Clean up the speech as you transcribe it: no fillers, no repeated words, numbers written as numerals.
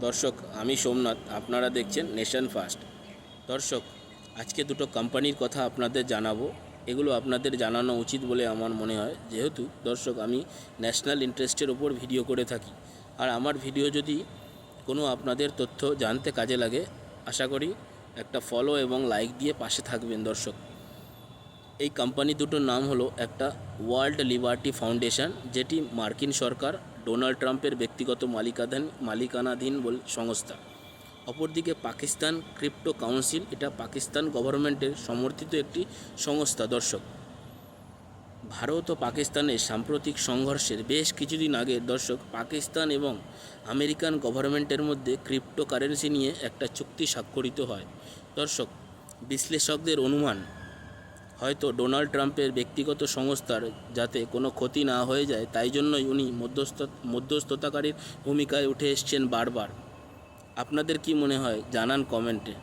দর্শক, আমি সোমনাথ, আপনারা দেখছেন নেশন ফার্স্ট। দর্শক, আজকে দুটো কোম্পানির কথা আপনাদের জানাবো। এগুলো আপনাদের জানানো উচিত বলে আমার মনে হয়, যেহেতু দর্শক আমি ন্যাশনাল ইন্টারেস্টের ওপর ভিডিও করে থাকি। আর আমার ভিডিও যদি কোনো আপনাদের তথ্য জানতে কাজে লাগে, আশা করি একটা ফলো এবং লাইক দিয়ে পাশে থাকবেন। দর্শক, এই কোম্পানি দুটোর নাম হলো, একটা ওয়ার্ল্ড লিবার্টি ফাউন্ডেশন, যেটি মার্কিন সরকার ডোনাল্ড ট্রাম্পের ব্যক্তিগত মালিকানাধীন সংস্থা। অপরদিকে পাকিস্তান ক্রিপ্টো কাউন্সিল, এটা পাকিস্তান গভর্নমেন্টের সমর্থিত একটি সংস্থা। দর্শক, ভারত ও পাকিস্তানের সাম্প্রতিক সংঘর্ষের বেশ কিছুদিন আগে দর্শক পাকিস্তান এবং আমেরিকান গভর্নমেন্টের মধ্যে ক্রিপ্টোকারেন্সি নিয়ে একটা চুক্তি স্বাক্ষরিত হয়। দর্শক, বিশ্লেষকদের অনুমান, হয়তো ডোনাল্ড ট্রাম্পের ব্যক্তিগত সংস্থার যাতে কোনো ক্ষতি না হয়ে যায়, তাই জন্যই উনি মধ্যস্থতাকারীর ভূমিকায় উঠে এসছেন বারবার। আপনাদের কি মনে হয় জানান কমেন্টে।